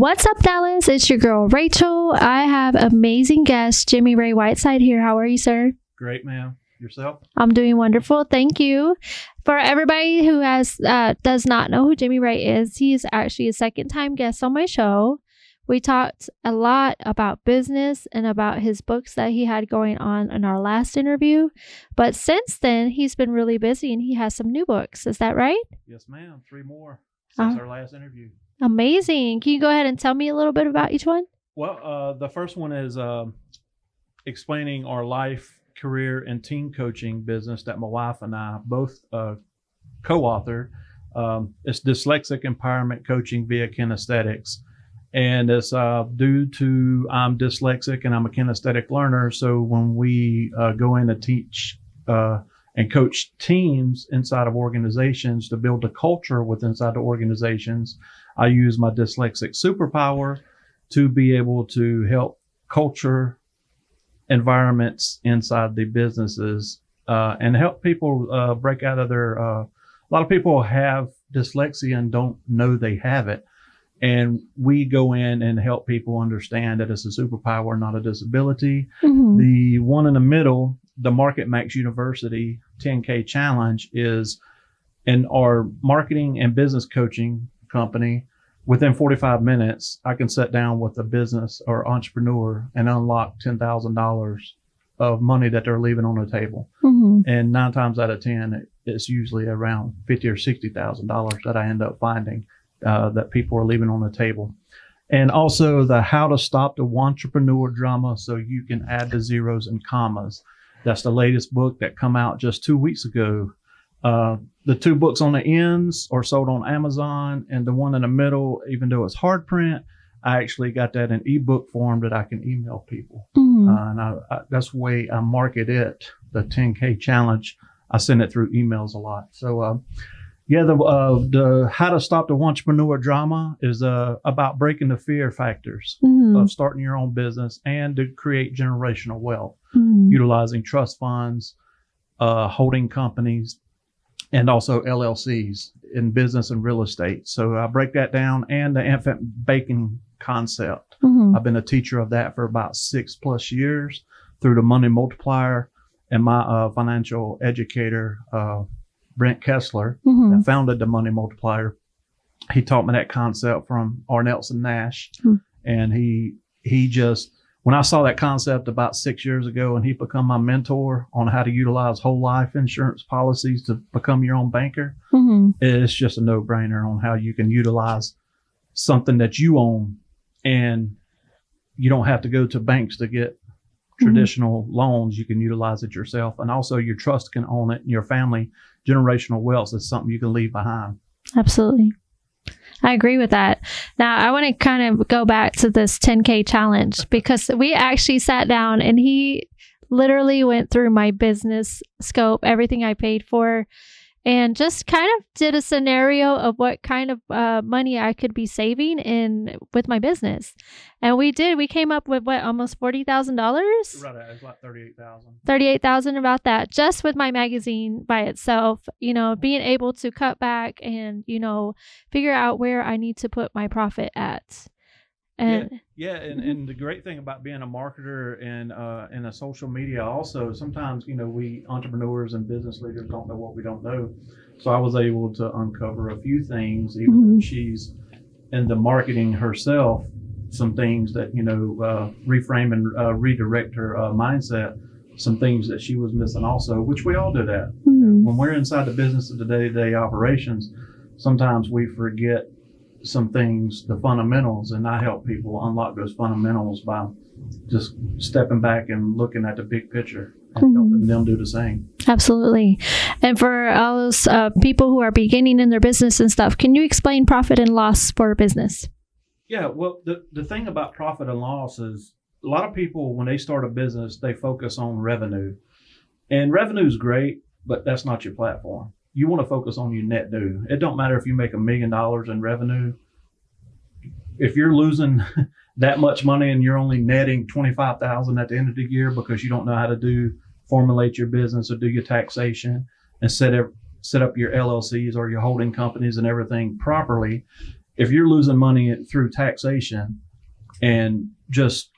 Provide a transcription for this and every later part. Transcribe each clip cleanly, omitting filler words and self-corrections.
What's up, Dallas? It's your girl, Rachel. I have amazing guest, Jimmy Ray Whiteside here. How are you, sir? Great, ma'am. Yourself? I'm doing wonderful. Thank you. For everybody who does not know who Jimmy Ray is, he is actually a second-time guest on my show. We talked a lot about business and about his books that he had going on in our last interview. But since then, he's been really busy and he has some new books. Is that right? Yes, ma'am. 3 more since our last interview. Amazing. Can you go ahead and tell me a little bit about each one? Well, the first one is explaining our life, career, and team coaching business that my wife and I both co-authored. It's Dyslexic Empowerment Coaching via Kinesthetics. And it's due to I'm dyslexic and I'm a kinesthetic learner. So when we go in to teach and coach teams inside of organizations to build a culture inside the organizations, I use my dyslexic superpower to be able to help culture environments inside the businesses and help people break out of their, a lot of people have dyslexia and don't know they have it. And we go in and help people understand that it's a superpower, not a disability. Mm-hmm. The one in the middle, the Market Max University 10K Challenge, is in our marketing and business coaching company. Within 45 minutes, I can sit down with a business or entrepreneur and unlock $10,000 of money that they're leaving on the table. Mm-hmm. And 9 times out of 10, it's usually around $50,000 or $60,000 that I end up finding that people are leaving on the table. And also the How to Stop the Entrepreneur Drama So You Can Add the Zeros and Commas. That's the latest book that come out just 2 weeks ago. The 2 books on the ends are sold on Amazon, and the one in the middle, even though it's hard print, I actually got that in ebook form that I can email people. Mm-hmm. And that's the way I market it, the 10K Challenge. I send it through emails a lot. So, the How to Stop the Entrepreneur Drama is about breaking the fear factors of starting your own business and to create generational wealth, utilizing trust funds, holding companies, and also LLCs in business and real estate. So I break that down, and the infant baking concept. Mm-hmm. I've been a teacher of that for about 6+ years through the Money Multiplier, and my financial educator, Brent Kessler, that founded the Money Multiplier. He taught me that concept from R. Nelson Nash. And he just, when I saw that concept about 6 years ago, and he become my mentor on how to utilize whole life insurance policies to become your own banker, it's just a no-brainer on how you can utilize something that you own, and you don't have to go to banks to get traditional loans. You can utilize it yourself, and also your trust can own it, and your family generational wealth is something you can leave behind. Absolutely. I agree with that. Now, I want to kind of go back to this 10K challenge because we actually sat down and he literally went through my business scope, everything I paid for, and just kind of did a scenario of what kind of money I could be saving with my business. And we came up with almost $40,000? Right, it's like $38,000. $38,000, about that, just with my magazine by itself, being able to cut back and, figure out where I need to put my profit at. And and the great thing about being a marketer and in a social media also, sometimes we entrepreneurs and business leaders don't know what we don't know. So I was able to uncover a few things, even though she's in the marketing herself, some things that reframe and redirect her mindset, some things that she was missing also, which we all do that. When we're inside the business of the day-to-day operations, sometimes we forget some things, the fundamentals, and I help people unlock those fundamentals by just stepping back and looking at the big picture and helping them do the same. Absolutely. And for all those people who are beginning in their business and stuff, can you explain profit and loss for a business? Yeah, well, the thing about profit and loss is a lot of people, when they start a business, they focus on revenue. And revenue is great, but that's not your platform. You want to focus on your net due. It don't matter if you make $1 million in revenue. If you're losing that much money and you're only netting $25,000 at the end of the year because you don't know how to formulate your business or do your taxation and set up your LLCs or your holding companies and everything properly, if you're losing money through taxation and just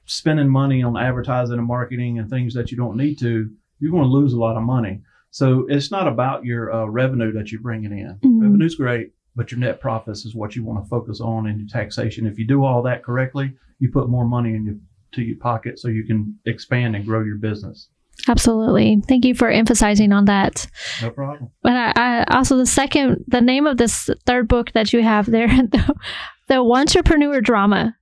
spending money on advertising and marketing and things that you don't need to, you're going to lose a lot of money. So it's not about your revenue that you're bringing in. Mhm. Revenue's great, but your net profits is what you want to focus on in your taxation. If you do all that correctly, you put more money to your pocket so you can expand and grow your business. Absolutely. Thank you for emphasizing on that. No problem. But I also, the name of this third book that you have there, the Entrepreneur Drama.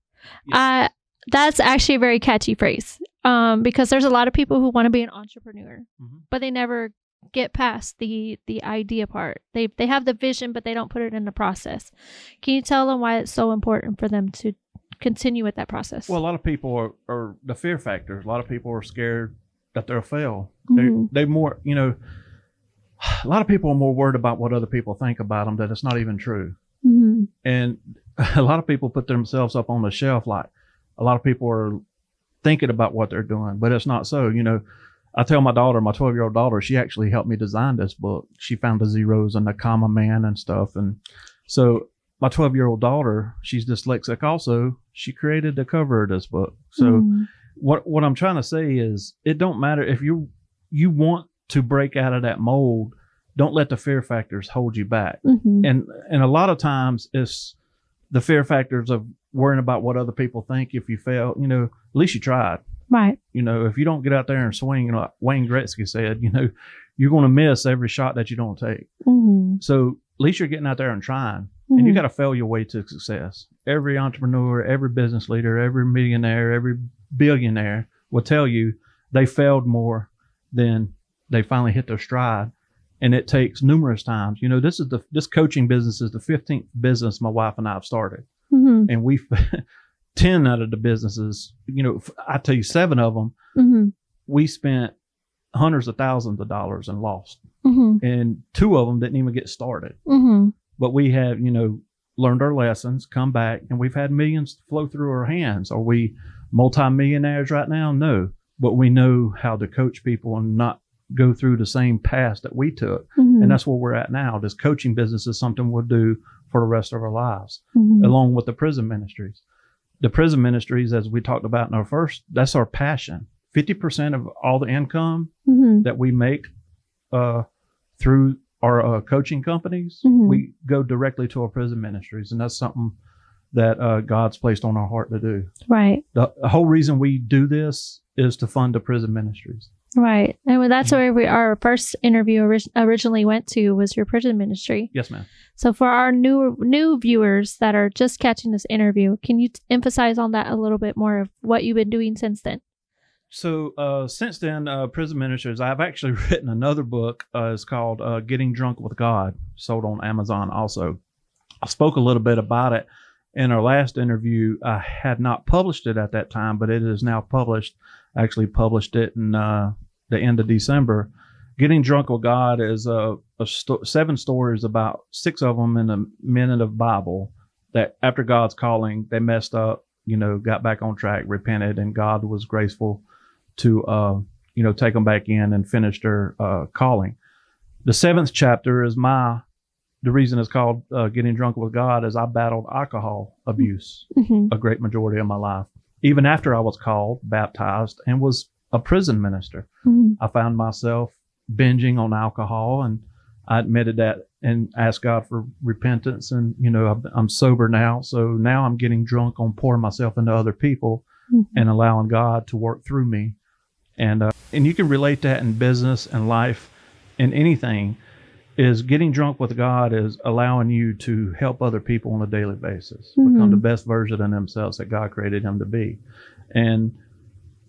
Yes. That's actually a very catchy phrase, because there's a lot of people who want to be an entrepreneur, Mhm. but they never get past the idea part. They have the vision, but they don't put it in the process. Can you tell them why it's so important for them to continue with that process? Well, a lot of people are the fear factor. A lot of people are scared that they'll fail. Mhm. They more, a lot of people are more worried about what other people think about them, that it's not even true. Mhm. And a lot of people put themselves up on the shelf. Like, a lot of people are thinking about what they're doing, but it's not so. I tell my daughter, my 12-year-old daughter, she actually helped me design this book. She found the zeros and the comma man and stuff. And so my 12-year-old daughter, she's dyslexic also. She created the cover of this book. So Mhm. what I'm trying to say is, it don't matter if you want to break out of that mold. Don't let the fear factors hold you back. Mhm. And a lot of times it's the fear factors of worrying about what other people think if you fail. At least you tried. Right. If you don't get out there and swing, like Wayne Gretzky said, you're going to miss every shot that you don't take. Mhm. So at least you're getting out there and trying. And you Mhm. got to fail your way to success. Every entrepreneur, every business leader, every millionaire, every billionaire will tell you they failed more than they finally hit their stride. And it takes numerous times. This coaching business is the 15th business my wife and I have started. Mhm. And we've 10 out of the businesses, I tell you, 7 of them, Mhm. we spent hundreds of thousands of dollars and lost. Mhm. And 2 of them didn't even get started. Mhm. But we have, learned our lessons, come back, and we've had millions flow through our hands. Are we multimillionaires right now? No. But we know how to coach people and not go through the same path that we took. Mhm. And that's where we're at now. This coaching business is something we'll do for the rest of our lives, Mhm. along with the prison ministries. The prison ministries, as we talked about in our first, that's our passion. 50% of all the income Mhm. that we make through our coaching companies, Mhm. we go directly to our prison ministries. And that's something that God's placed on our heart to do. Right. The whole reason we do this is to fund the prison ministries. Right. And that's where our first interview originally went to, was your prison ministry. Yes, ma'am. So for our new viewers that are just catching this interview, can you emphasize on that a little bit more of what you've been doing since then? So since then, Prison Ministries, I've actually written another book. It's called Getting Drunk with God, sold on Amazon also. I spoke a little bit about it in our last interview. I had not published it at that time, but it is now published. I actually published it in the end of December. Getting Drunk with God is 7 stories, about 6 of them in the men of the Bible, that after God's calling, they messed up, got back on track, repented, and God was graceful to, take them back in and finish their calling. The 7th chapter is the reason it's called Getting Drunk with God is I battled alcohol abuse Mhm. a great majority of my life. Even after I was called, baptized, and was a prison minister, Mhm. I found myself binging on alcohol, and I admitted that and asked God for repentance. And, I'm sober now. So now I'm getting drunk on pouring myself into other people Mhm. and allowing God to work through me. And you can relate that in business and life and anything. Is getting drunk with God is allowing you to help other people on a daily basis, become the best version of themselves that God created them to be. And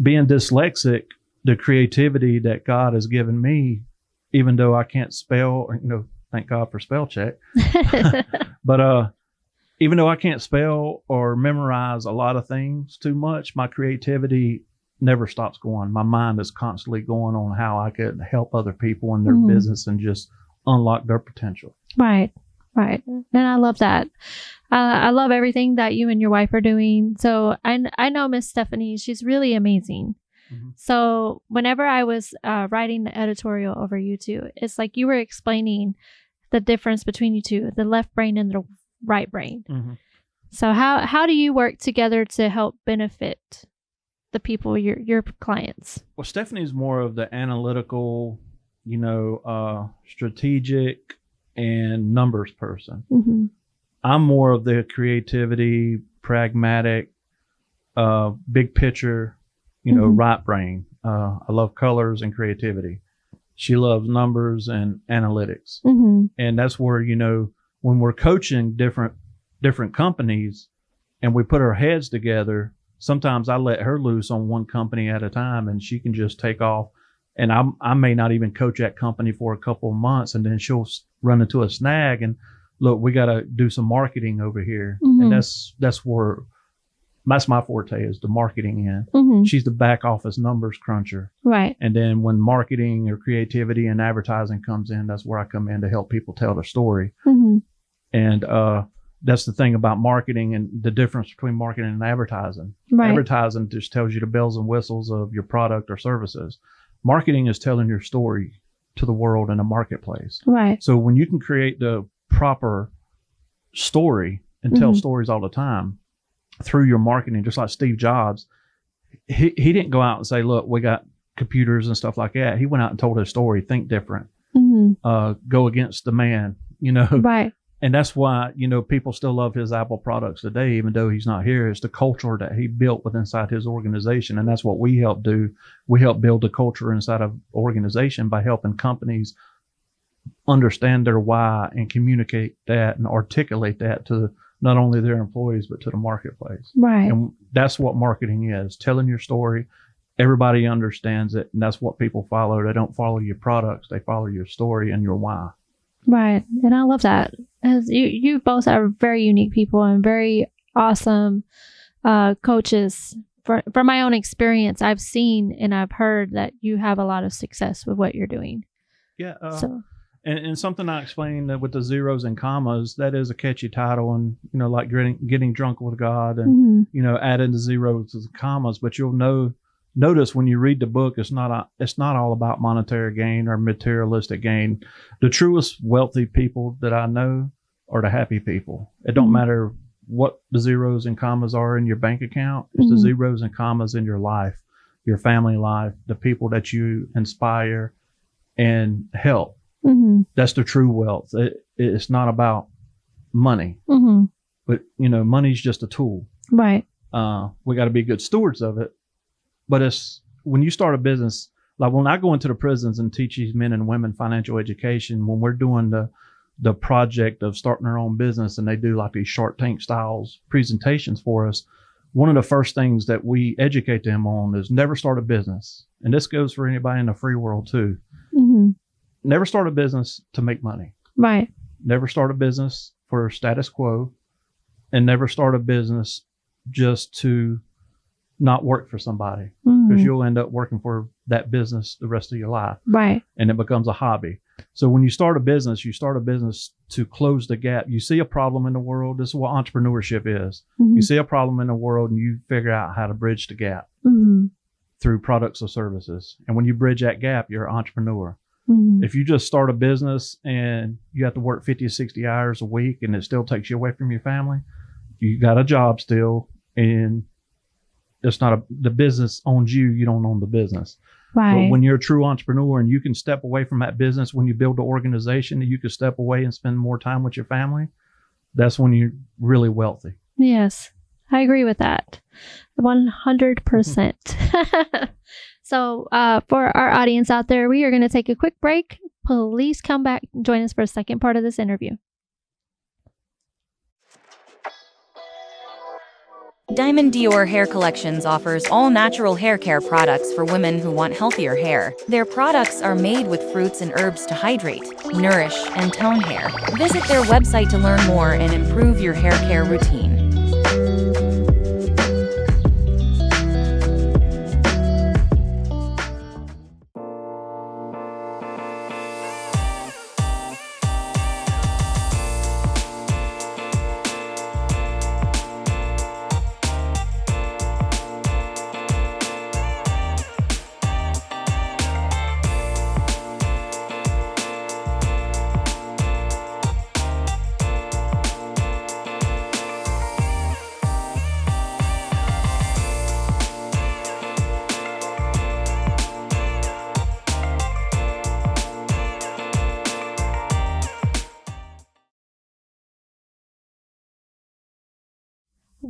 being dyslexic, the creativity that God has given me, even though I can't spell, thank God for spell check. But even though I can't spell or memorize a lot of things too much, my creativity never stops going. My mind is constantly going on how I could help other people in their business and just unlock their potential. Right. Right. And I love that. I love everything that you and your wife are doing. So I know Miss Stephanie, she's really amazing. Mhm. So whenever I was writing the editorial over you two, it's like you were explaining the difference between you two, the left brain and the Right Brain. Mhm. So how do you work together to help benefit the people, your clients? Well, Stephanie's more of the analytical, strategic and numbers person. Mm-hmm. I'm more of the creativity, pragmatic, big picture, Mhm. right brain. I love colors and creativity. She loves numbers and analytics. Mm-hmm. And that's where, when we're coaching different companies and we put our heads together, sometimes I let her loose on one company at a time and she can just take off. And I may not even coach that company for a couple of months, and then she'll run into a snag and look, we got to do some marketing over here. Mhm. And that's my forte, is the marketing end. Mm-hmm. She's the back office numbers cruncher. Right. And then when marketing or creativity and advertising comes in, that's where I come in to help people tell their story. Mm-hmm. And that's the thing about marketing and the difference between marketing and advertising. Right. Advertising just tells you the bells and whistles of your product or services. Marketing is telling your story to the world in a marketplace. Right. So when you can create the proper story and tell Mhm. stories all the time through your marketing, just like Steve Jobs, he didn't go out and say, look, we got computers and stuff like that. He went out and told his story, think different, Mm-hmm. go against the man, Right. And that's why, people still love his Apple products today, even though he's not here. It's the culture that he built with inside his organization. And that's what we help do. We help build the culture inside of organization by helping companies understand their why and communicate that and articulate that to not only their employees, but to the marketplace. Right. And that's what marketing is, telling your story. Everybody understands it. And that's what people follow. They don't follow your products. They follow your story and your why. Right. And I love that. As you both are very unique people and very awesome coaches. From my own experience, I've seen and I've heard that you have a lot of success with what you're doing. Yeah. So And something I explained with the zeros and commas, that is a catchy title, and, like getting drunk with God and, mhm. Adding the zeros to the commas. But you'll notice when you read the book, it's not all about monetary gain or materialistic gain. The truest wealthy people that I know are the happy people. It don't Mhm. matter what the zeros and commas are in your bank account. It's the Mhm. zeros and commas in your life, your family life, the people that you inspire and help. Mm-hmm. That's the true wealth. It's not about money, Mm-hmm. but money's just a tool. Right. We got to be good stewards of it. But it's when you start a business, like when I go into the prisons and teach these men and women financial education, when we're doing the project of starting our own business, and they do like these Shark Tank styles presentations for us, one of the first things that we educate them on is never start a business. And this goes for anybody in the free world too. Mm-hmm. Never start a business to make money. Right. Never start a business for status quo, and never start a business just to not work for somebody, because Mhm. you'll end up working for that business the rest of your life, Right. and it becomes a hobby. So when you start a business to close the gap. You see a problem in the world. This is what entrepreneurship is. Mhm. You see a problem in the world and you figure out how to bridge the gap Mhm. through products or services. And when you bridge that gap, you're an entrepreneur. Mhm. If you just start a business and you have to work 50 or 60 hours a week and it still takes you away from your family, you got a job still, and it's not the business owns you. You don't own the business. Right. But when you're a true entrepreneur and you can step away from that business, when you build an organization and you can step away and spend more time with your family, that's when you're really wealthy. Yes, I agree with that. 100%. So for our audience out there, we are going to take a quick break. Please come back and join us for a second part of this interview. Diamond Dior Hair Collections offers all-natural hair care products for women who want healthier hair. Their products are made with fruits and herbs to hydrate, nourish, and tone hair. Visit their website to learn more and improve your hair care routine.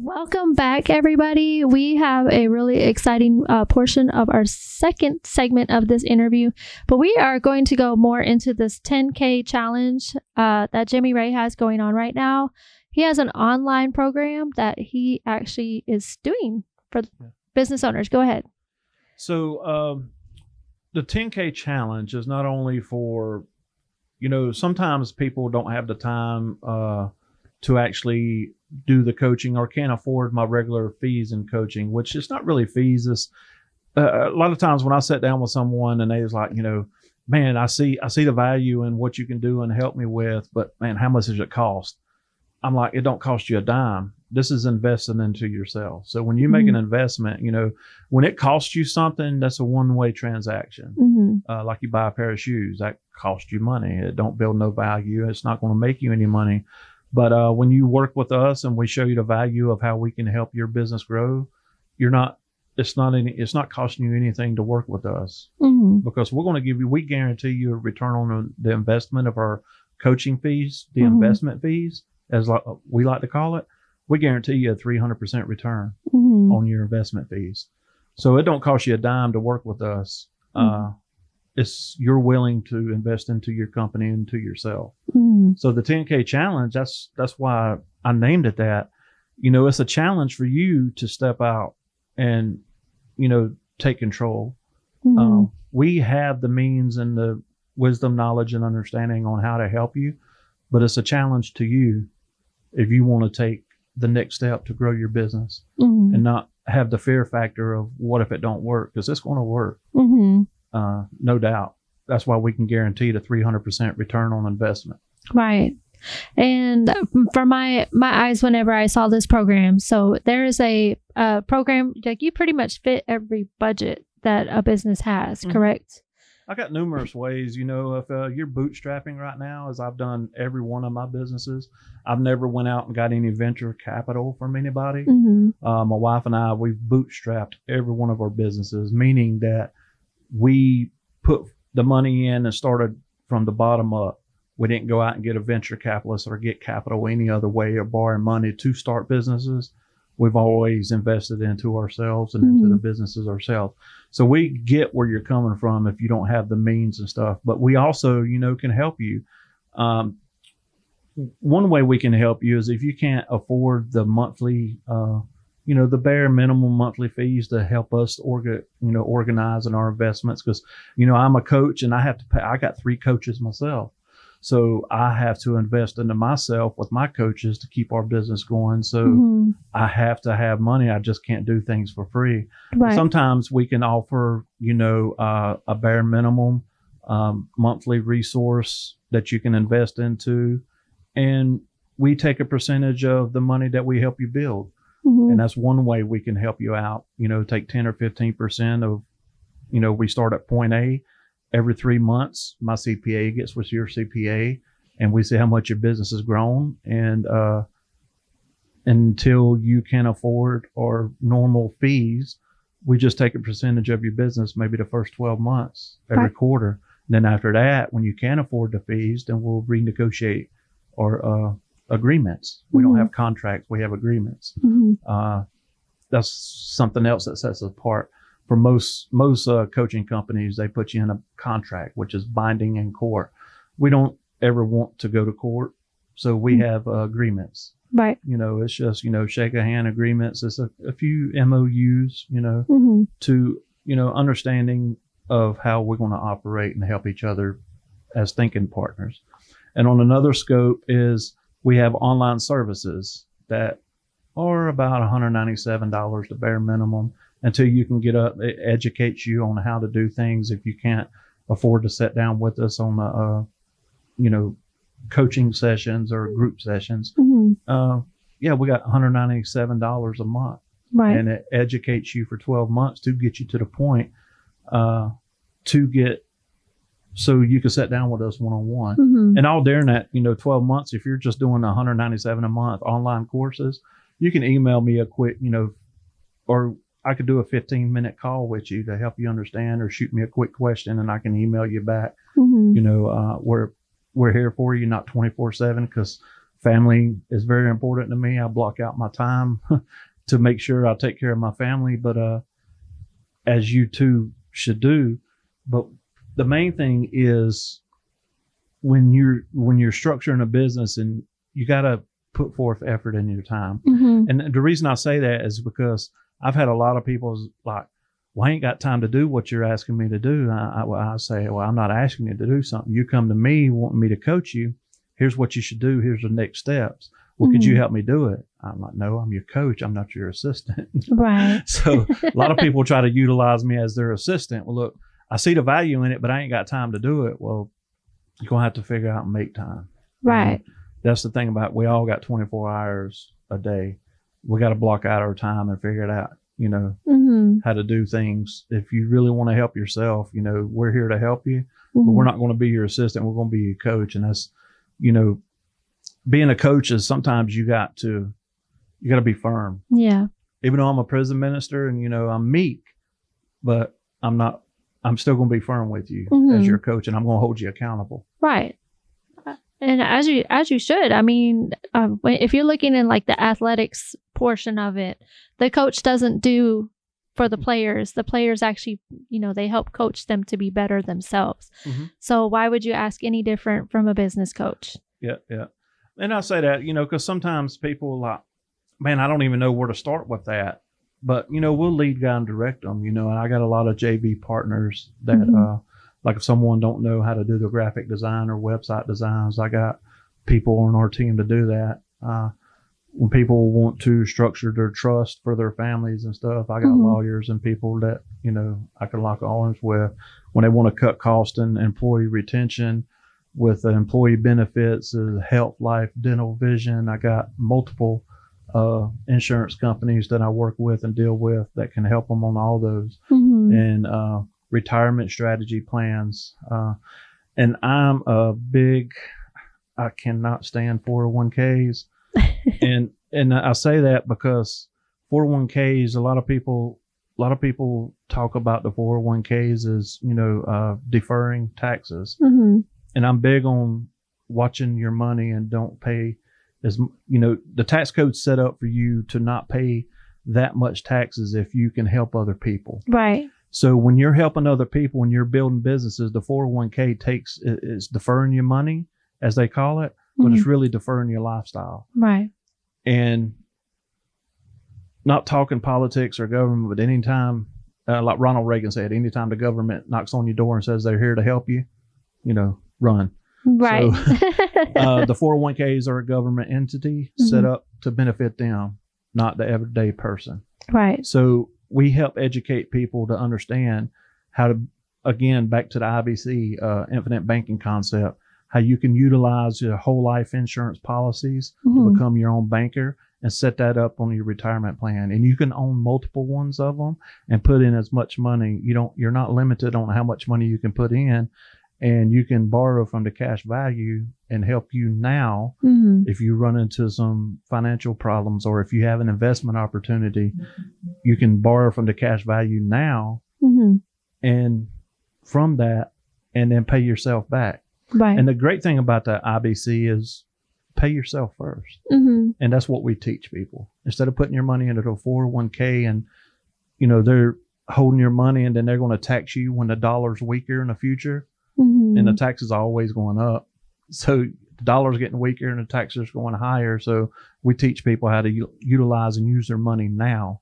Welcome back, everybody. We have a really exciting portion of our second segment of this interview, but we are going to go more into this 10K challenge that Jimmy Ray has going on right now. He has an online program that he actually is doing for business owners. Go ahead. So the 10K challenge is not only for, sometimes people don't have the time to actually do the coaching or can't afford my regular fees in coaching, which is not really fees. It's a lot of times when I sat down with someone and they was like, man, I see the value in what you can do and help me with, but man, how much does it cost? I'm like, it don't cost you a dime. This is investing into yourself. So when you make an investment, when it costs you something, that's a one-way transaction. Like you buy a pair of shoes, that costs you money. It don't build no value. It's not going to make you any money. But when you work with us and we show you the value of how we can help your business grow, it's not costing you anything to work with us, because we're going to we guarantee you a return on the investment of our coaching fees, the investment fees, as we like to call it. We guarantee you a 300% return on your investment fees. So it don't cost you a dime to work with us. It's you're willing to invest into your company and to yourself. So the 10K challenge, that's why I named it that. It's a challenge for you to step out and, take control. We have the means and the wisdom, knowledge, and understanding on how to help you, but it's a challenge to you if you want to take the next step to grow your business and not have the fear factor of what if it don't work, because it's going to work. No doubt. That's why we can guarantee the 300% return on investment. Right. And for my eyes, whenever I saw this program, so there is a program, like you pretty much fit every budget that a business has, correct? I got numerous ways. If you're bootstrapping right now, as I've done every one of my businesses, I've never went out and got any venture capital from anybody. My wife and I, we've bootstrapped every one of our businesses, meaning that we put the money in and started from the bottom up. We didn't go out and get a venture capitalist or get capital any other way or borrow money to start businesses. We've always invested into ourselves and into the businesses ourselves. So we get where you're coming from if you don't have the means and stuff. But we also, can help you. One way we can help you is if you can't afford the monthly, the bare minimum monthly fees to help us organize in our investments. Because, I'm a coach and I have to pay. I got 3 coaches myself. So I have to invest into myself with my coaches to keep our business going. So I have to have money. I just can't do things for free. Right. Sometimes we can offer, a bare minimum monthly resource that you can invest into. And we take a percentage of the money that we help you build. And that's one way we can help you out, take 10 or 15% of, we start at point A. Every 3 months, my CPA gets with your CPA and we see how much your business has grown. And until you can afford our normal fees, we just take a percentage of your business, maybe the first 12 months, every quarter. And then after that, when you can afford the fees, then we'll renegotiate our agreements. We don't have contracts, we have agreements. That's something else that sets us apart. For most coaching companies, they put you in a contract, which is binding in court. We don't ever want to go to court, so we have agreements. Right. It's just, shake a hand agreements. It's a few MOUs, to, understanding of how we're going to operate and help each other as thinking partners. And on another scope is we have online services that are about $197, the bare minimum, until you can get up. It educates you on how to do things. If you can't afford to sit down with us on coaching sessions or group sessions, we got $197 a month. Right. And it educates you for 12 months to get you to the point so you can sit down with us one-on-one. And all during that, 12 months, if you're just doing $197 a month online courses, you can email me a quick, or I could do a 15-minute call with you to help you understand, or shoot me a quick question and I can email you back. We're here for you, not 24/7, because family is very important to me. I block out my time to make sure I take care of my family, but as you too should do. But the main thing is when you're structuring a business, and you got to put forth effort in your time. Mm-hmm. And the reason I say that is because I've had a lot of people like, well, I ain't got time to do what you're asking me to do. I say, well, I'm not asking you to do something. You come to me wanting me to coach you. Here's what you should do. Here's the next steps. Well, could you help me do it? I'm like, no, I'm your coach. I'm not your assistant. Right. So a lot of people try to utilize me as their assistant. Well, look, I see the value in it, but I ain't got time to do it. Well, you're going to have to figure out and make time. Right. That's the thing about, we all got 24 hours a day. We got to block out our time and figure it out, how to do things. If you really want to help yourself, we're here to help you, but we're not going to be your assistant. We're going to be your coach. And that's, being a coach is sometimes you got to be firm. Yeah. Even though I'm a prison minister and, I'm meek, but I'm still going to be firm with you as your coach, and I'm going to hold you accountable. Right. And as you should. I mean, if you're looking in like the athletics portion of it, the coach doesn't do for the players. The players actually, they help coach them to be better themselves. Mm-hmm. So why would you ask any different from a business coach? Yeah. Yeah. And I say that, because sometimes people like, man, I don't even know where to start with that. But, we'll lead guide and direct them, and I got a lot of JV partners that, like if someone don't know how to do the graphic design or website designs, I got people on our team to do that. When people want to structure their trust for their families and stuff, I got lawyers and people that, I can lock arms with. When they want to cut cost and employee retention with employee benefits, health, life, dental, vision, I got multiple insurance companies that I work with and deal with that can help them on all those. And retirement strategy plans. And I'm I cannot stand 401ks. and I say that because 401ks, a lot of people talk about the 401ks as, deferring taxes. And I'm big on watching your money and don't pay the tax code's set up for you to not pay that much taxes if you can help other people. Right. So when you're helping other people, when you're building businesses, the 401k is deferring your money, as they call it, but it's really deferring your lifestyle. Right. And not talking politics or government, but anytime, like Ronald Reagan said, anytime the government knocks on your door and says they're here to help you, run. Right. So, the 401ks are a government entity set up to benefit them, not the everyday person. Right. So we help educate people to understand how to, again, back to the IBC, infinite banking concept, how you can utilize your whole life insurance policies to become your own banker and set that up on your retirement plan. And you can own multiple ones of them and put in as much money. You're not limited on how much money you can put in, and you can borrow from the cash value and help you now if you run into some financial problems, or if you have an investment opportunity, you can borrow from the cash value now and from that, and then pay yourself back. Right. And the great thing about the IBC is pay yourself first. And that's what we teach people. Instead of putting your money into a 401k and, they're holding your money and then they're going to tax you when the dollar's weaker in the future. And the taxes are always going up. So the dollar's getting weaker and the taxes are going higher. So we teach people how to utilize and use their money now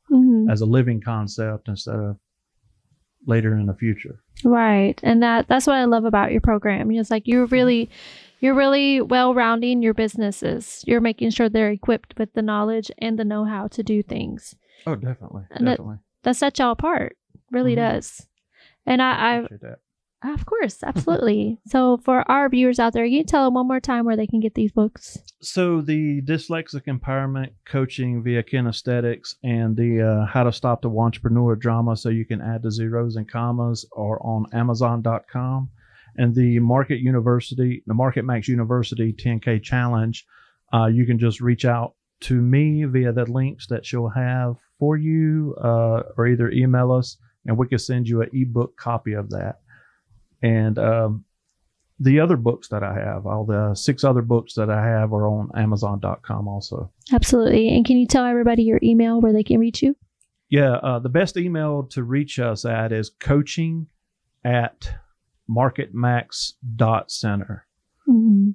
as a living concept instead of later in the future. Right. And that's what I love about your program. It's like you're really well-rounding your businesses. You're making sure they're equipped with the knowledge and the know-how to do things. Oh, definitely. And definitely. That sets y'all apart. Really does. And I appreciate that. Of course, absolutely. So for our viewers out there, you tell them one more time where they can get these books. So the Dyslexic Empowerment Coaching via Kinesthetics and the How to Stop the Wantrepreneur Drama so you can add the zeros and commas are on Amazon.com. And the Market Max University 10K Challenge, you can just reach out to me via the links that she'll have for you, or either email us and we can send you an ebook copy of that. And the other books that I have, all the 6 other books that I have are on Amazon.com also. Absolutely. And can you tell everybody your email where they can reach you? Yeah, the best email to reach us at is coaching@marketmax.center. Mm-hmm.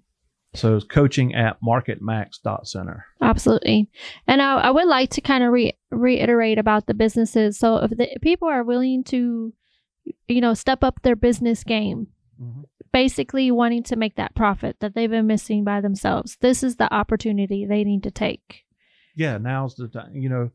So it's coaching@marketmax.center. Absolutely. And I would like to kind of reiterate about the businesses. So if the people are willing to, step up their business game, Mm-hmm. basically wanting to make that profit that they've been missing by themselves, this is the opportunity they need to take. Yeah, now's the time.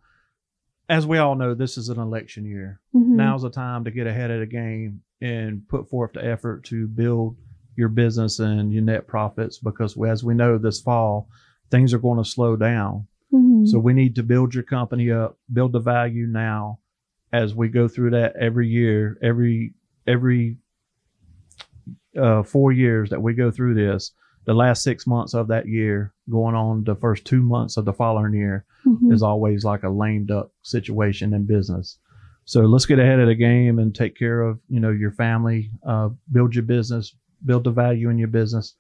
As we all know, this is an election year. Mm-hmm. Now's the time to get ahead of the game and put forth the effort to build your business and your net profits, because as we know, this fall, things are going to slow down. Mm-hmm. So we need to build your company up, build the value now as we go through that every year, every 4 years that we go through this. The last 6 months of that year going on the first 2 months of the following year Mm-hmm. is always like a lame duck situation in business. So let's get ahead of the game and take care of, your family, build your business, build the value in your business,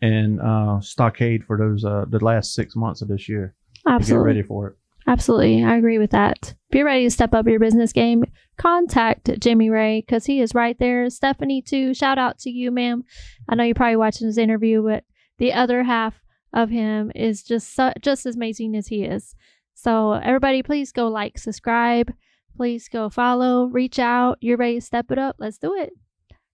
and stockade for those the last 6 months of this year. Absolutely. To get ready for it. Absolutely. I agree with that. If you're ready to step up your business game, contact Jimmy Ray because he is right there. Stephanie, too. Shout out to you, ma'am. I know you're probably watching this interview, but the other half of him is just as amazing as he is. So everybody, please go like, subscribe. Please go follow, reach out. You're ready to step it up. Let's do it.